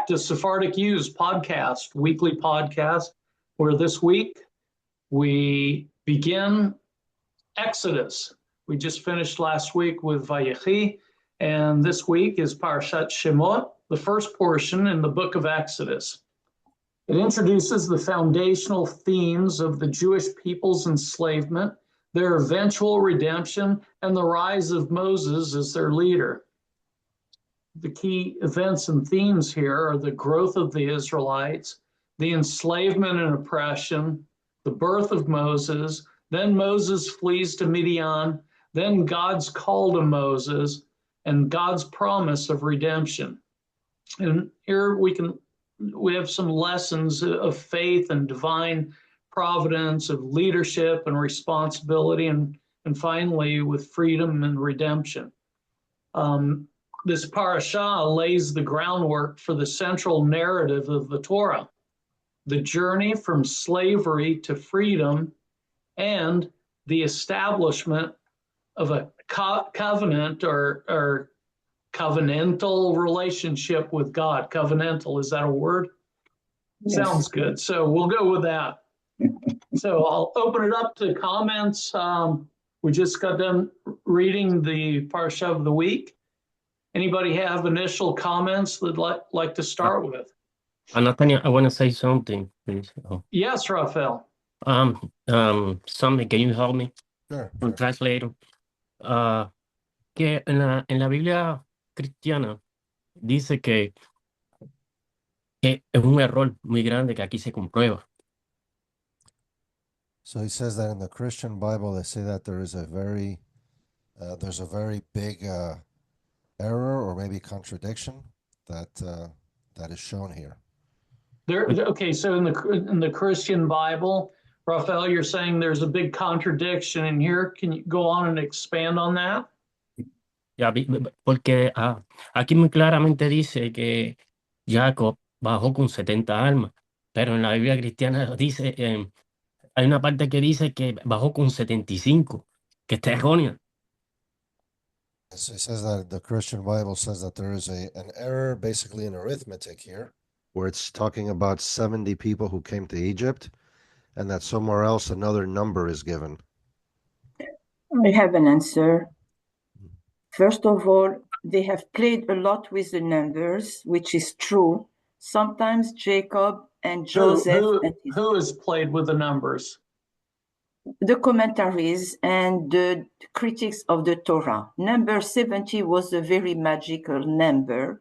back to Sephardic U's podcast, weekly podcast, where this week we begin Exodus. We just finished last week with Vayechi, and this week is Parashat Shemot, the first portion in the book of Exodus. It introduces the foundational themes of the Jewish people's enslavement, their eventual redemption, and the rise of Moses as their leader. The key events and themes here are the growth of the Israelites, the enslavement and oppression, the birth of Moses, then Moses flees to Midian, then God's call to Moses, and God's promise of redemption. And here we have some lessons of faith and divine providence, of leadership and responsibility, and finally with freedom and redemption. This parasha lays the groundwork for the central narrative of the Torah, the journey from slavery to freedom, and the establishment of a covenant or covenantal relationship with God. Covenantal, is that a word? Yes. Sounds good. So we'll go with that. So I'll open it up to comments. We just got done reading the parasha of the week. Anybody have initial comments they'd like to start with? Nathaniel, I want to say something, please. Yes, Rafael. Something, can you help me? Sure. Translator. Que en la Biblia cristiana dice que es un error muy grande que aquí se comprueba. So he says that in the Christian Bible, they say that there's a very big error or maybe contradiction that is shown here. Okay, so in the Christian Bible, Rafael, you're saying there's a big contradiction in here. Can you go on and expand on that? Ya, porque aquí muy claramente dice que Jacob bajó con 70 almas, pero en la Biblia cristiana dice, hay una parte que dice que bajó con 75, que está errónea. So it says that the Christian Bible says that there is an error basically in arithmetic here, where it's talking about 70 people who came to Egypt, and that somewhere else another number is given. I have an answer. First of all, they have played a lot with the numbers, which is true. Sometimes Jacob and Joseph... Who has played with the numbers? The commentaries and the critics of the Torah. Number 70 was a very magical number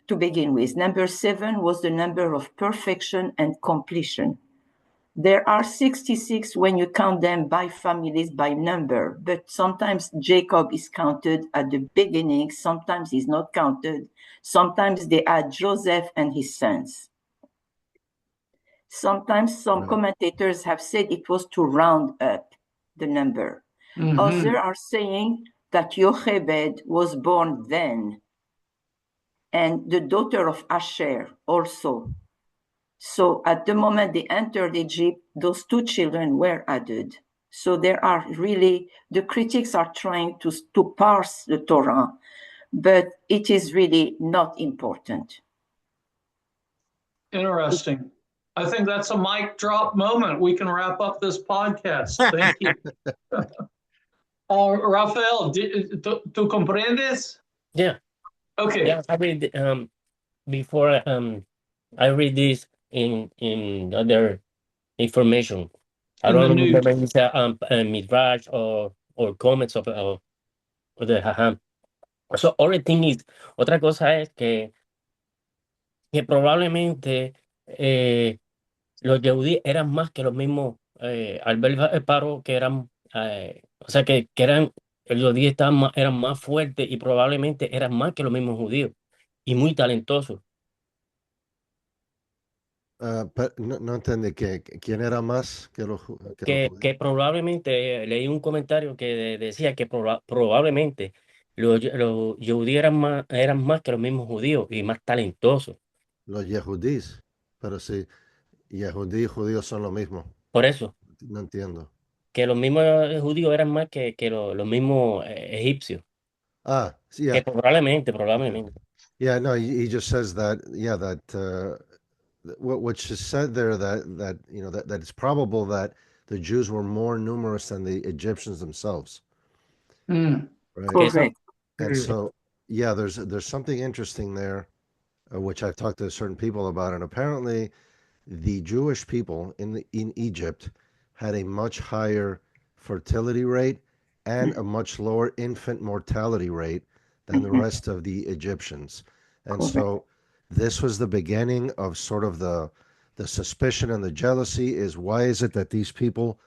to begin with. Number 7 was the number of perfection and completion. There are 66 when you count them by families, by number, but sometimes Jacob is counted at the beginning, sometimes he's not counted, sometimes they add Joseph and his sons. Sometimes some commentators have said it was to round up the number. Mm-hmm. Others are saying that Yochebed was born then, and the daughter of Asher also. So at the moment they entered Egypt, those two children were added. So there are really, the critics are trying to parse the Torah, but it is really not important. Interesting. I think that's a mic drop moment. We can wrap up this podcast. Thank you. Rafael, ¿tú comprendes? Yeah. Okay. Yeah, I read before I read this in other information. I don't remember if it's midrash or comments of the Haham. So other thing is, otra cosa es que probablemente los Yehudí eran más que los mismos, al ver el paro que eran, o sea que eran, los judíos eran más fuertes y probablemente eran más que los mismos judíos y muy talentosos. Pero no entendí quién era más que los que probablemente, leí un comentario que decía que probablemente los judíos eran más que los mismos judíos y más talentosos. Los yehudís, pero sí, yehudí y judíos son lo mismo. Por eso. No entiendo. Que los mismos judíos eran más que los mismos egipcios. Sí. Que probablemente. Yeah, no, he just says that, yeah, that which is said there that that it's probable that the Jews were more numerous than the Egyptians themselves, Mm. right? Okay, so Correct. And so, yeah, there's something interesting there, which I've talked to certain people about, and apparently the Jewish people in Egypt had a much higher fertility rate and a much lower infant mortality rate than the Mhm. rest of the Egyptians. And Correct. so this was the beginning of sort of the suspicion and the jealousy is why is it that these people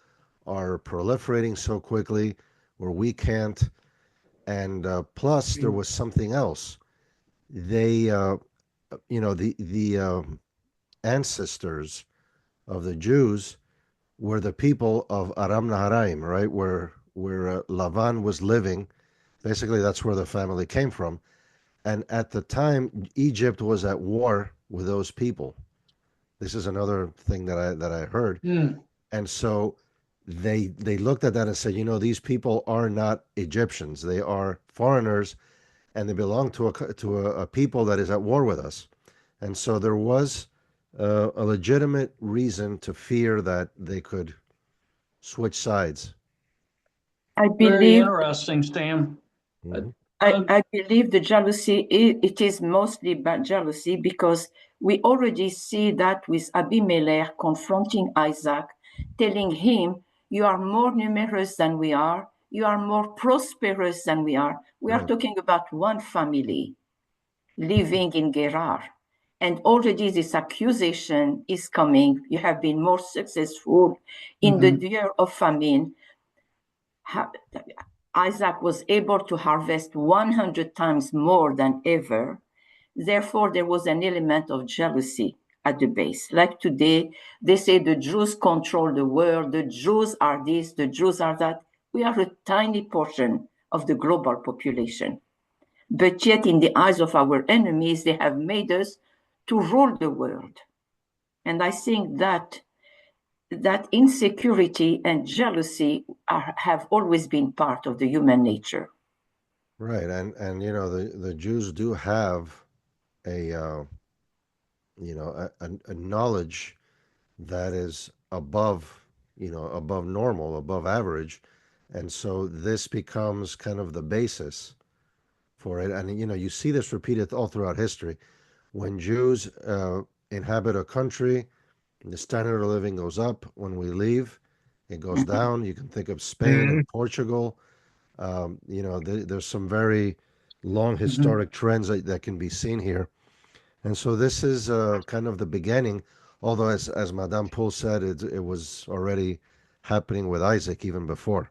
are proliferating so quickly where we can't? And plus there was something else. They the ancestors of the Jews were the people of Aram Naharaim, right? Where Lavan was living. Basically, that's where the family came from. And at the time, Egypt was at war with those people. This is another thing that I heard. Mm. And so they looked at that and said, these people are not Egyptians. They are foreigners, and they belong to a people that is at war with us. And so there was a legitimate reason to fear that they could switch sides. I Very believe interesting, Stan. Uh, Hmm. I believe the jealousy, it is mostly bad jealousy because we already see that with Abimelech confronting Isaac, telling him, you are more numerous than we are, you are more prosperous than we are. We are Right. talking about one family living in Gerar. And already this accusation is coming. You have been more successful in the year of famine. Isaac was able to harvest 100 times more than ever. Therefore, there was an element of jealousy at the base. Like today, they say the Jews control the world, the Jews are this, the Jews are that. We are a tiny portion of the global population. But yet, in the eyes of our enemies, they have made us to rule the world. And I think that insecurity and jealousy have always been part of the human nature. Right. And the Jews do have a a knowledge that is above normal, above average. And so this becomes kind of the basis for it. And you see this repeated all throughout history. When Jews inhabit a country, the standard of living goes up. When we leave, it goes down. You can think of Spain and Portugal. There's some very long Mhm. historic trends that can be seen here. And so this is kind of the beginning, although as Madame Poul said, it was already happening with Isaac even before.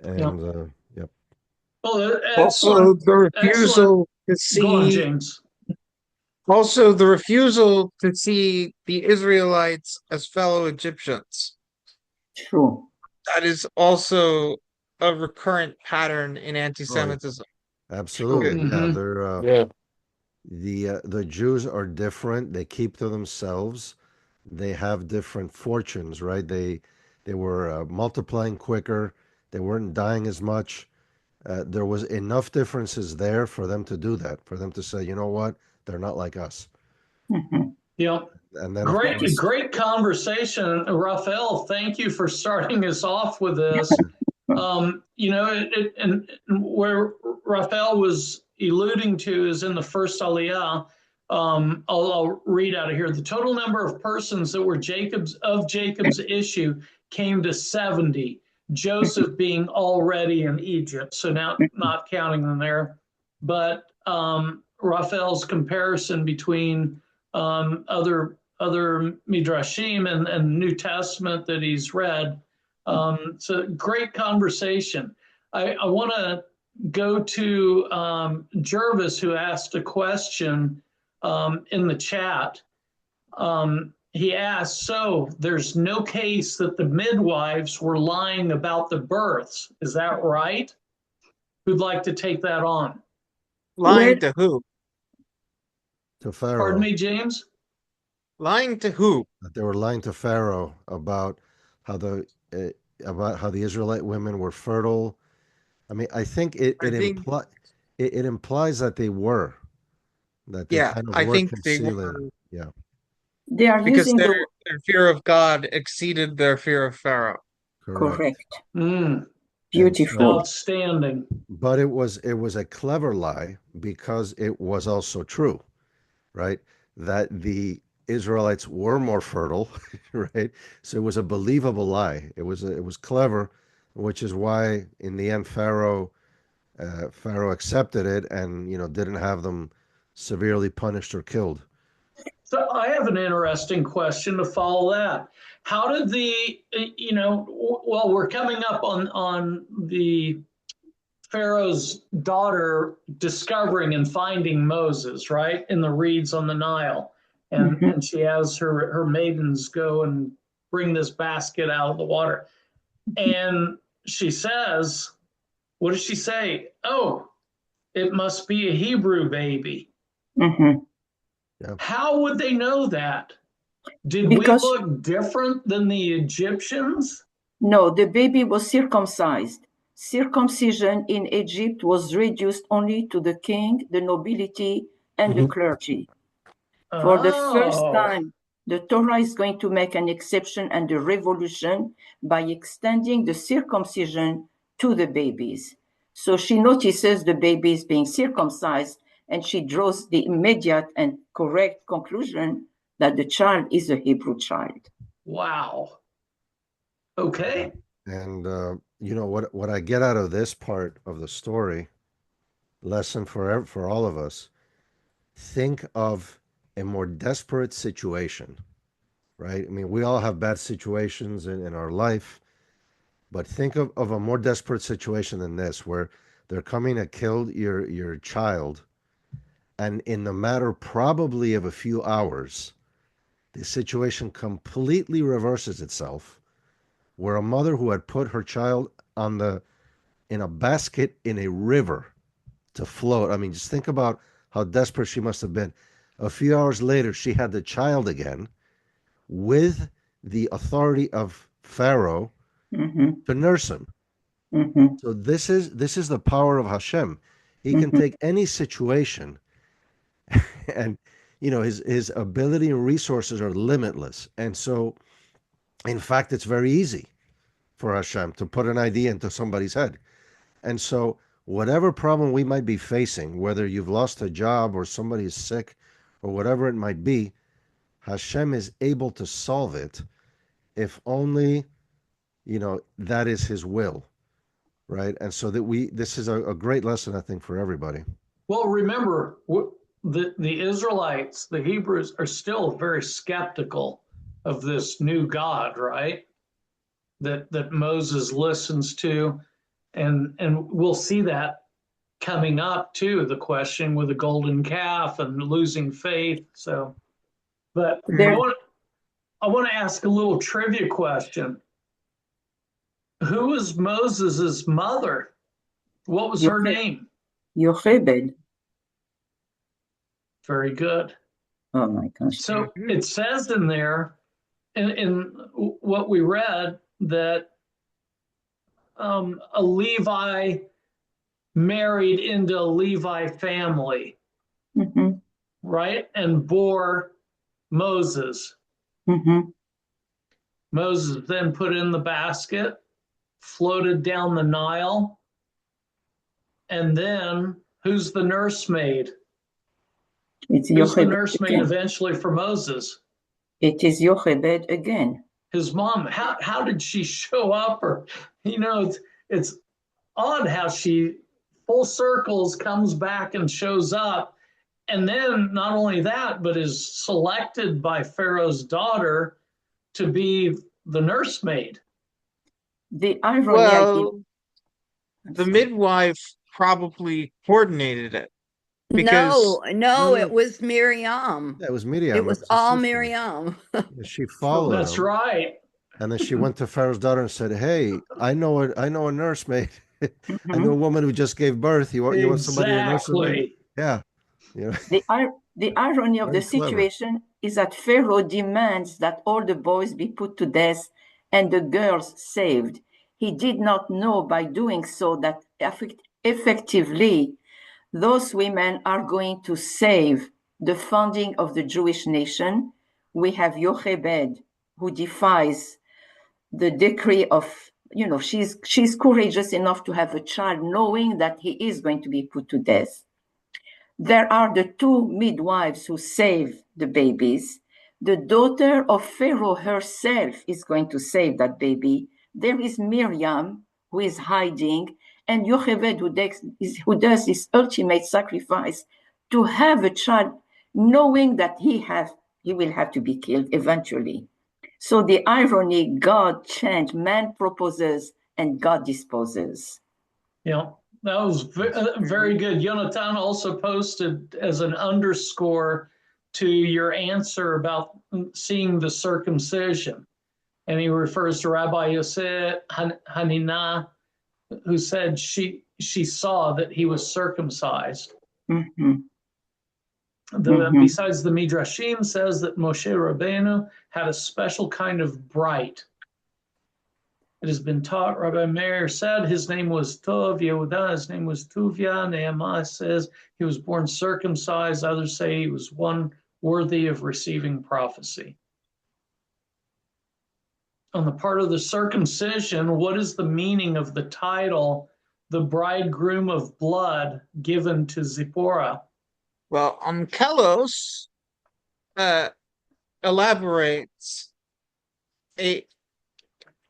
Yeah. And yep. Well, Also, excellent. the Excellent. refusal to Go on, see, James. the Israelites as fellow Egyptians. True. That is also a recurrent pattern in Oh, yeah. anti-Semitism. Absolutely. Yeah, Hmm. they're yeah, the Jews are different. They keep to themselves. They have different fortunes, right? They were multiplying quicker. They weren't dying as much. There was enough differences there for them to do that, for them to say, you know what, they're not like us. Mhm. Yeah. And then, of Great, course, great conversation, Raphael. Thank you for starting us off with this. And where Raphael was alluding to is in the first Aliyah. I'll read out of here. The total number of persons that were Jacob's issue came to 70. Joseph being already in Egypt, so now not counting them there. But Raphael's comparison between other midrashim and New Testament that he's read. It's a great conversation. I want to go to Jervis, who asked a question in the chat. He asked, so there's no case that the midwives were lying about the births. Is that right? Who'd like to take that on? Well, Lying to who? to Pardon Pharaoh, me, James? Lying to who? that they were lying to Pharaoh how the uh, about how the Israelite women were fertile. I mean, I think I think it implies that they were. that they Yeah, kind of I were think they were, concealing. Yeah, They are because using the their fear of God exceeded their fear of Pharaoh. correct. correct. Mm, And Beautiful. outstanding. but it was a clever lie because it was also true, right? That the Israelites were more fertile, right? So it was a believable lie. It was clever, which is why in the end Pharaoh accepted it and didn't have them severely punished or killed. So I have an interesting question to follow that. How did well, we're coming up on the Pharaoh's daughter discovering and finding Moses, right, in the reeds on the Nile. And she has her maidens go and bring this basket out of the water. And she says, what does she say? Oh, it must be a Hebrew baby. Mhm. Yeah. How would they know that? Did Because we look different than the Egyptians? no, the baby was circumcised. Circumcision in Egypt was reduced only to the king, the nobility, and the clergy. For the first time, the Torah is going to make an exception and a revolution by extending the circumcision to the babies. So she notices the babies being circumcised, and she draws the immediate and correct conclusion that the child is a Hebrew child. Wow. Okay. And what I get out of this part of the story, lesson for all of us, think of a more desperate situation, right? I mean, we all have bad situations in our life, but think of a more desperate situation than this, where they're coming to kill your child, and in the matter probably of a few hours, the situation completely reverses itself, where a mother who had put her child in a basket in a river to float. I mean, just think about how desperate she must have been. A few hours later, she had the child again with the authority of Pharaoh to nurse him. So this is the power of Hashem. He can take any situation, and his ability and resources are limitless. And so, in fact, it's very easy for Hashem to put an idea into somebody's head. And so, whatever problem we might be facing, whether you've lost a job or somebody is sick or whatever it might be, Hashem is able to solve it if only, that is his will, right? And so this is a great lesson, I think, for everybody. Well, remember, the Israelites, the Hebrews, are still very skeptical of this new God, right? That Moses listens to, and we'll see that coming up too. The question with the golden calf and losing faith. So, but I want to ask a little trivia question. Who was Moses's mother? What was her name? Yochebed. Very good. Oh my gosh. So it says in there, in what we read, that a Levi married into a Levi family, right? And bore Moses. Moses then put in the basket, floated down the Nile, and then who's the nursemaid? It's Who's the Yochebed nursemaid again. eventually for Moses? It is Yochebed again. His mom. How did she show up? Or it's odd how she full circles comes back and shows up, and then not only that, but is selected by Pharaoh's daughter to be the nursemaid. The irony. Well, the midwife probably coordinated it. Because No, it was Miriam. Yeah, it was Miriam. It was all Miriam. She followed That's him, right. and then she went to Pharaoh's daughter and said, "Hey, I know a nursemaid. I know a woman who just gave birth. You want somebody to nurse her?" Yeah. The irony of Very the clever. situation is that Pharaoh demands that all the boys be put to death and the girls saved. He did not know by doing so that effectively those women are going to save the founding of the Jewish nation. We have Yochebed, who defies the decree of, she's courageous enough to have a child knowing that he is going to be put to death. There are the two midwives who save the babies. The daughter of Pharaoh herself is going to save that baby. There is Miriam, who is hiding, and Yocheved, who does this ultimate sacrifice to have a child, knowing that he will have to be killed eventually. So the irony, God changed, man proposes, and God disposes. Yeah, that was very good. Jonathan also posted as an underscore to your answer about seeing the circumcision. And he refers to Rabbi Yosef Hanina, who said she saw that he was circumcised. Mm-hmm. Besides, the Midrashim says that Moshe Rabenu had a special kind of bright. It has been taught, Rabbi Meir said his name was Tov, Yehuda, his name was Tuvia. Nehemiah says he was born circumcised. Others say he was one worthy of receiving prophecy. On the part of the circumcision, what is the meaning of the title, the bridegroom of blood, given to Zipporah? Well, Onkelos elaborates the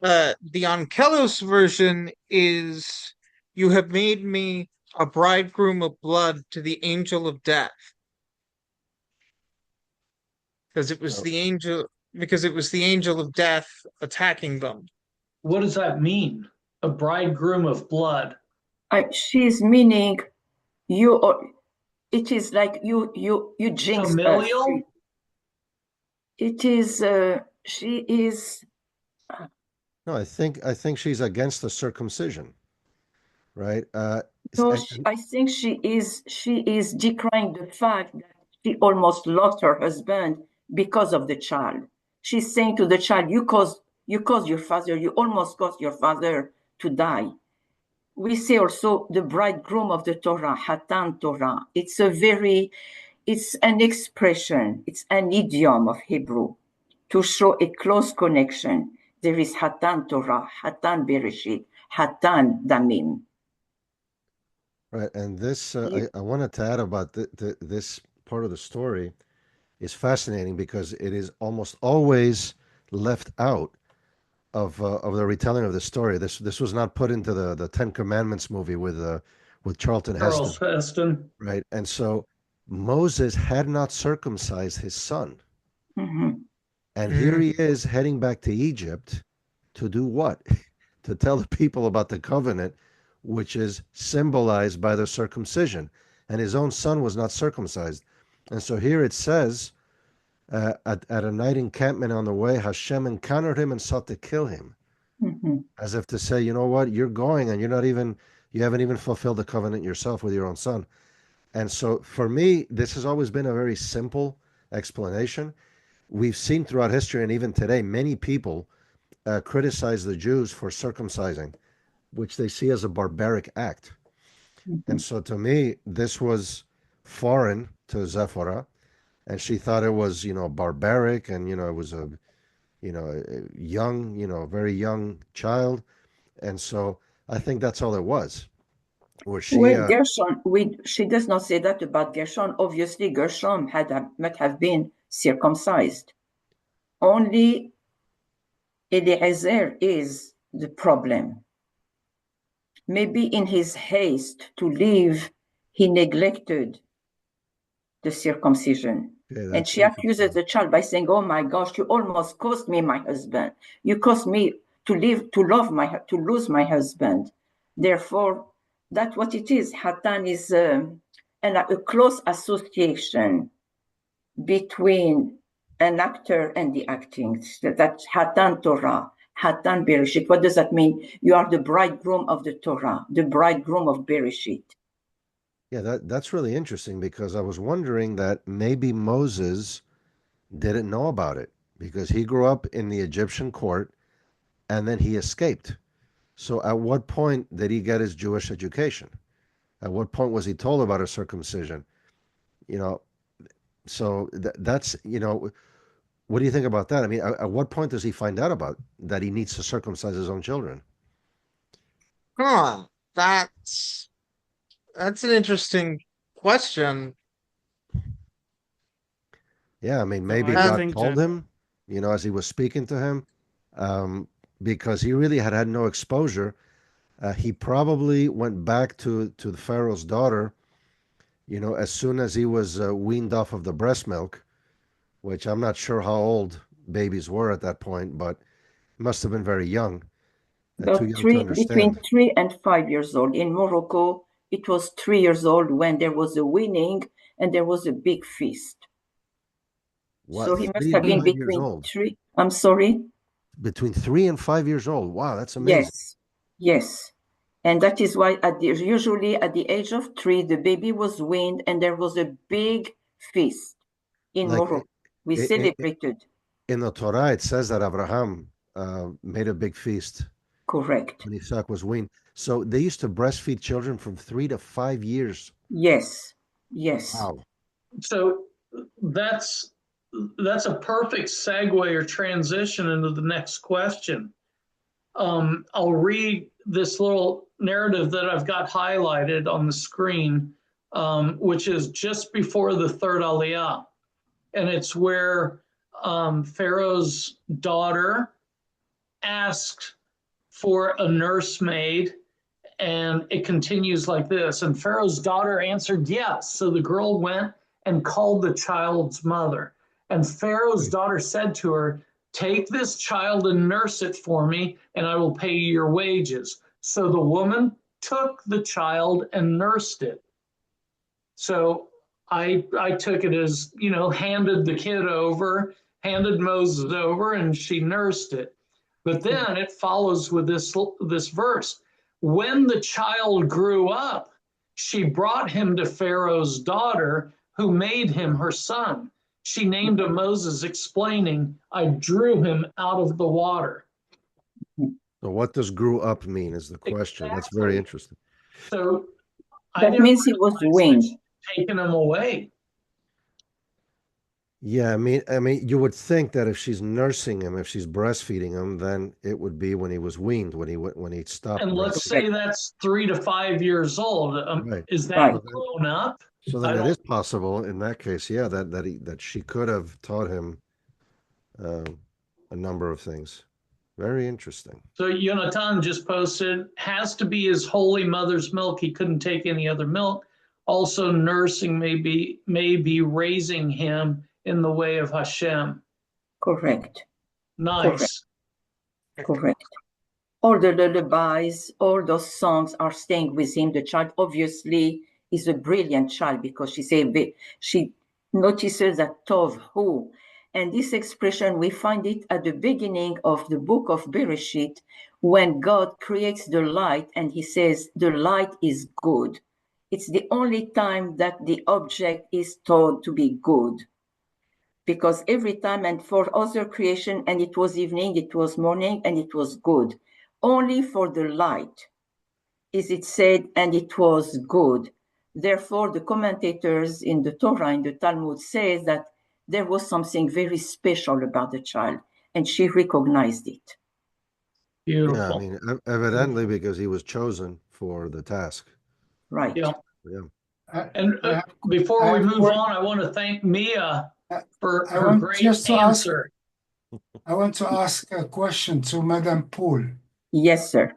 Onkelos version is, "You have made me a bridegroom of blood to the angel of death." Because it was the angel of death attacking them. What does that mean? A bridegroom of blood? She's meaning it is like you jinx familial? us. It is she is No, I think she's against the circumcision, right? no, I think she is decrying the fact that she almost lost her husband because of the child. She's saying to the child, you caused your father, you almost caused your father to die. We say also the bridegroom of the Torah, Hatan Torah. It's an expression, it's an idiom of Hebrew to show a close connection. There is Hatan Torah, Hatan Bereshit, Hatan Damim. Right, and this I wanted to add about this part of the story is fascinating because it is almost always left out of the retelling of the story. This was not put into the Ten Commandments movie with Charlton Heston, right? And so Moses had not circumcised his son, and here he is heading back to Egypt to do what? To tell the people about the covenant, which is symbolized by the circumcision, and his own son was not circumcised. And so here it says, at a night encampment on the way, Hashem encountered him and sought to kill him, as if to say, you know what, you're going and you haven't even fulfilled the covenant yourself with your own son. And so for me, this has always been a very simple explanation. We've seen throughout history and even today, many people criticize the Jews for circumcising, which they see as a barbaric act. And so to me, this was foreign to Zipporah, and she thought it was, barbaric, and, it was a young, very young child. And so I think that's all it was. Gershon, she does not say that about Gershon. Obviously, Gershon might have been circumcised. Only Eliezer is the problem. Maybe in his haste to leave, he neglected the circumcision. And she accuses the child by saying, oh my gosh, you almost cost me my husband. You caused me to lose my husband. Therefore, that's what it is. Hatan is a close association between an actor and the acting. That's Hatan Torah, Hatan Bereshit. What does that mean? You are the bridegroom of the Torah, the bridegroom of Bereshit. Yeah, that's really interesting, because I was wondering that maybe Moses didn't know about it because he grew up in the Egyptian court and then he escaped. So at what point did he get his Jewish education? At what point was he told about a circumcision? You know, so that's, you know, what do you think about that? I mean, at what point does he find out about that he needs to circumcise his own children? Huh. That's an interesting question. Yeah, I mean, So maybe I God think told that him, you know, as he was speaking to him, because he really had no exposure. He probably went back to the Pharaoh's daughter, you know, as soon as he was weaned off of the breast milk, which I'm not sure how old babies were at that point, but must have been very young, too young to Between understand. 3 and 5 years old. In Morocco, it was 3 years old when there was a weaning and there was a big feast. What, So he must 3 have and been 5 years between old? 3. I'm sorry. Between 3 and 5 years old. Wow, that's amazing. Yes, yes. And that is why usually at the age of 3, the baby was weaned and there was a big feast in Like Morocco. We it, celebrated. in the Torah, it says that Abraham made a big feast Correct. when Isaac was weaned. So they used to breastfeed children from 3 to 5 years. Yes, yes. Wow. So that's a perfect segue or transition into the next question. I'll read this little narrative that I've got highlighted on the screen, which is just before the third Aliyah. And it's where Pharaoh's daughter asked for a nursemaid, and it continues like this. And Pharaoh's daughter answered yes. So the girl went and called the child's mother. And Pharaoh's daughter said to her, "Take this child and nurse it for me, and I will pay you your wages." So the woman took the child and nursed it. So I took it as, you know, handed the kid over, handed Moses over, and she nursed it. But then it follows with this verse. When the child grew up, she brought him to Pharaoh's daughter, who made him her son. She named him Moses, explaining, "I drew him out of the water." So what does grew up mean is the question. That's very Exactly. interesting. So I That didn't means he was realize that weaned. she'd taken him away. Yeah, I mean, you would think that if she's nursing him, if she's breastfeeding him, then it would be when he was weaned, when he stopped And let's breastfeeding. say that's 3 to 5 years old. Right. Is that Right. grown up? So then it is possible in that case, yeah, that she could have taught him a number of things. Very interesting. So Jonathan just posted, has to be his holy mother's milk. He couldn't take any other milk. Also, nursing may be raising him in the way of Hashem. Correct. Nice. Correct. All the lullabies, all those songs are staying with him. The child obviously is a brilliant child because she notices that Tov Hu. And this expression, we find it at the beginning of the book of Bereshit, when God creates the light and he says, the light is good. It's the only time that the object is told to be good. Because every time and for other creation, and it was evening, it was morning, and it was good. Only for the light is it said, and it was good. Therefore, the commentators in the Torah, in the Talmud, says that there was something very special about the child, and she recognized it. Beautiful. Yeah, I mean, evidently because he was chosen for the task. Right. Yeah. Yeah. And before we move on, I want to thank Mia for her great answer. I want to ask a question to Madame Poole. Yes, sir.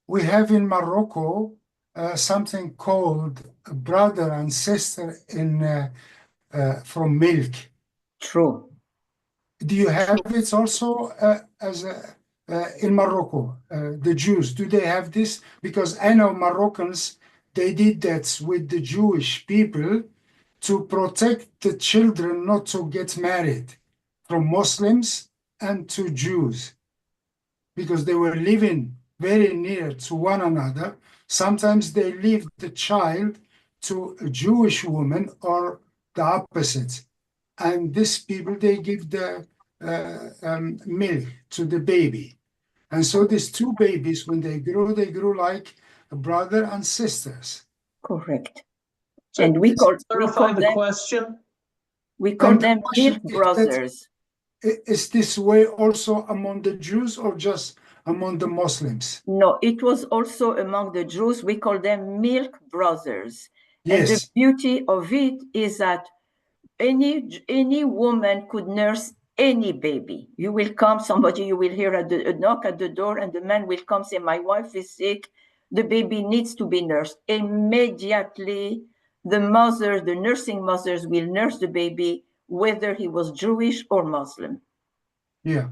We have in Morocco something called brother and sister from milk. True. Do you have it also in Morocco? The Jews, do they have this? Because I know Moroccans, they did that with the Jewish people to protect the children not to get married from Muslims and to Jews, because they were living very near to one another. Sometimes they leave the child to a Jewish woman or the opposite. And these people, they give the milk to the baby. And so these two babies, when they grow like brother and sisters. Correct. So And we call the them question. we call And them the question milk brothers. Is this way also among the Jews or just among the Muslims? No, it was also among the Jews. We call them milk brothers. Yes. And the beauty of it is that any woman could nurse any baby. You will come, you will hear a knock at the door, and the man will come say, my wife is sick, the baby needs to be nursed. Immediately, the nursing mothers will nurse the baby, whether he was Jewish or Muslim. Yeah.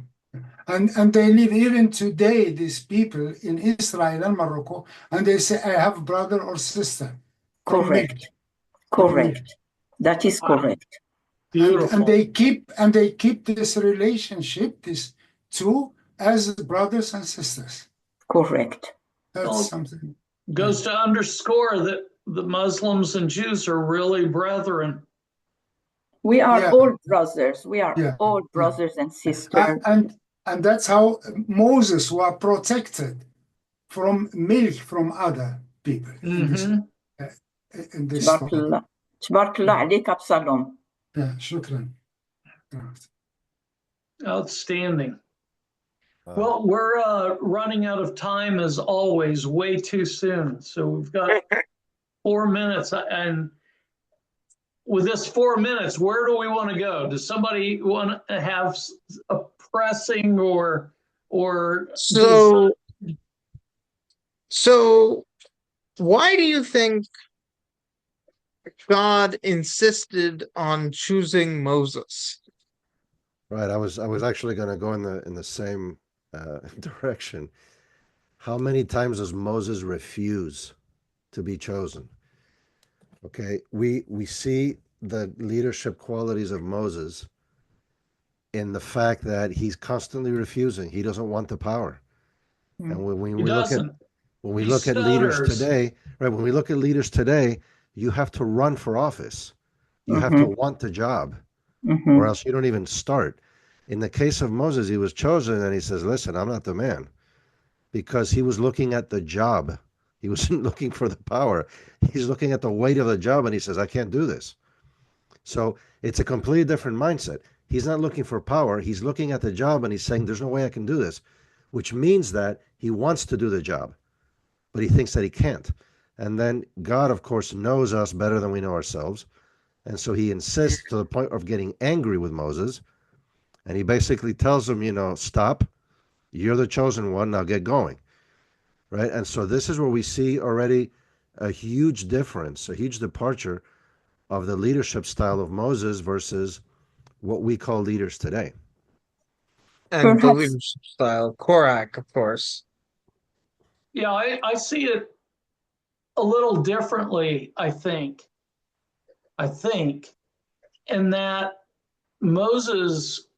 And they live even today, these people in Israel and Morocco, and they say, I have brother or sister. Correct. Correct. That is correct. Beautiful. And they keep this relationship, these two, as brothers and sisters. Correct. That's something. Goes to underscore that the Muslims and Jews are really brethren. We are all brothers. We are all brothers and sisters. And that's how Moses was protected from milk from other people. In this story. Tabarakallah alayk Absalom. Yeah, shukran. Outstanding. Well, we're running out of time as always, way too soon. So we've got 4 minutes, and with this 4 minutes, where do we want to go? Does somebody want to have a pressing or so why do you think God insisted on choosing Moses? Right, I was actually going to go in the same direction. How many times does Moses refuse to be chosen? Okay, we see the leadership qualities of Moses in the fact that he's constantly refusing. He doesn't want the power. And when we look at leaders today, right? When we look at leaders today, you have to run for office. You have to want the job, or else you don't even start. In the case of Moses, he was chosen, and he says, "Listen, I'm not the man," because he was looking at the job. He wasn't looking for the power. He's looking at the weight of the job, and he says, I can't do this. So it's a completely different mindset. He's not looking for power. He's looking at the job, and he's saying, there's no way I can do this, which means that he wants to do the job, but he thinks that he can't. And then God, of course, knows us better than we know ourselves. And so he insists to the point of getting angry with Moses. And he basically tells him, stop. You're the chosen one. Now get going. Right? And so this is where we see already a huge difference, a huge departure of the leadership style of Moses versus what we call leaders today. And the leadership style, Korach, of course. Yeah, I see it a little differently, I think, in that Moses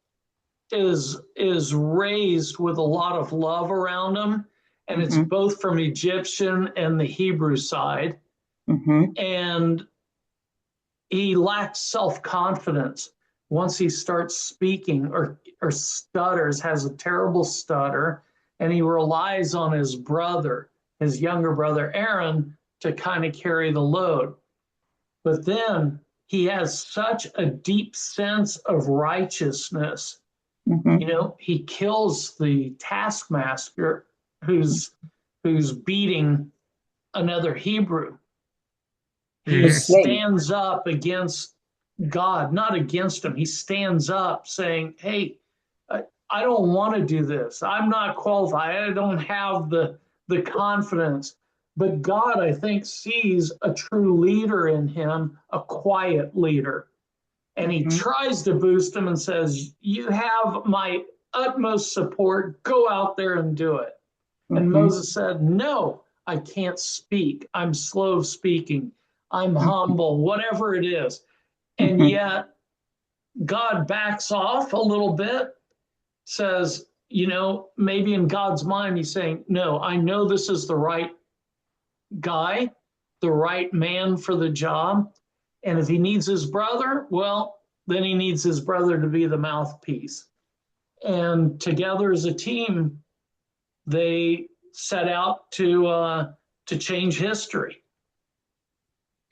is raised with a lot of love around him. And it's both from Egyptian and the Hebrew side. And he lacks self-confidence once he starts speaking or stutters, has a terrible stutter, and he relies on his brother, his younger brother Aaron, to kind of carry the load. But then he has such a deep sense of righteousness. He kills the taskmaster who's beating another Hebrew. He stands up against God, not against him. He stands up saying, hey, I don't want to do this. I'm not qualified. I don't have the confidence. But God, I think, sees a true leader in him, a quiet leader. And he tries to boost him and says, you have my utmost support. Go out there and do it. And Moses said, no, I can't speak. I'm slow of speaking. I'm humble, whatever it is. And yet God backs off a little bit, says, maybe in God's mind, he's saying, no, I know this is the right guy, the right man for the job. And if he needs his brother, well, then he needs his brother to be the mouthpiece. And together as a team, they set out to to change history.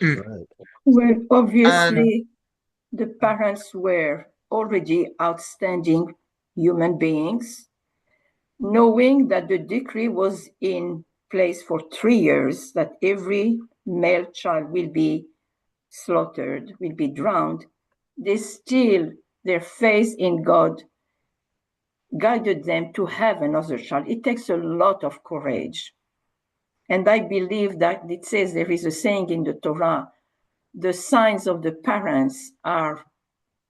Right. Well, obviously, the parents were already outstanding human beings, knowing that the decree was in place for 3 years, that every male child will be slaughtered, will be drowned. They still, their faith in God guided them to have another child. It takes a lot of courage. And I believe that it says, there is a saying in the Torah, the signs of the parents are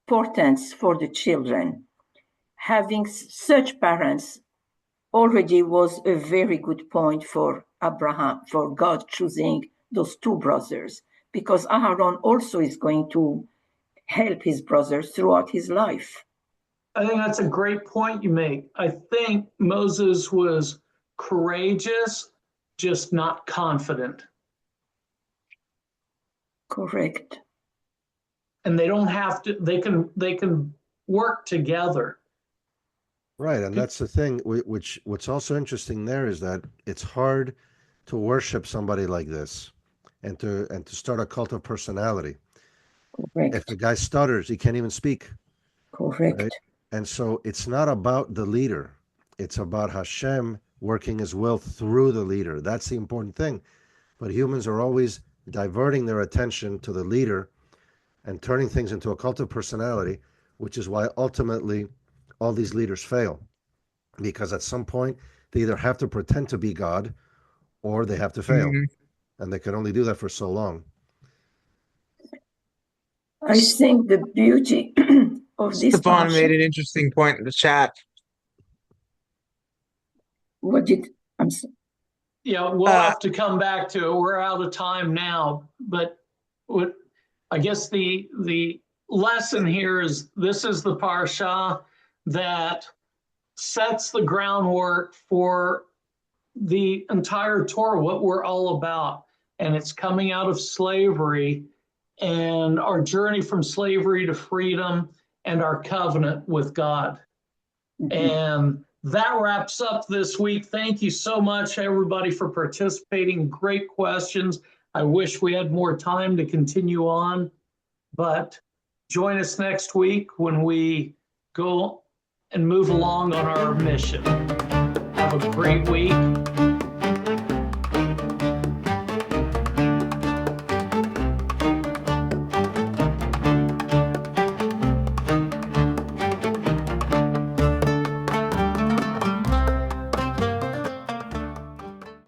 portents for the children. Having such parents already was a very good point for Abraham, for God choosing those two brothers, because Aaron also is going to help his brothers throughout his life. I think that's a great point you make. I think Moses was courageous, just not confident. Correct. And they don't have to, they can work together. Right, and that's the thing. What's also interesting there is that it's hard to worship somebody like this, and to start a cult of personality. Correct. If the guy stutters, he can't even speak. Correct. Right? And so it's not about the leader; it's about Hashem working His will through the leader. That's the important thing. But humans are always diverting their attention to the leader and turning things into a cult of personality, which is why ultimately all these leaders fail, because at some point they either have to pretend to be God or they have to fail, and they can only do that for so long. I think the beauty of this Stefan made parasha. an interesting point in the chat. What did Yeah, we'll have to come back to it. We're out of time now, but what I guess the lesson here is this is the parsha that sets the groundwork for the entire Torah, what we're all about. And it's coming out of slavery and our journey from slavery to freedom and our covenant with God. And that wraps up this week. Thank you so much, everybody, for participating. Great questions. I wish we had more time to continue on, but join us next week when we go and move along on our mission. Have a great week.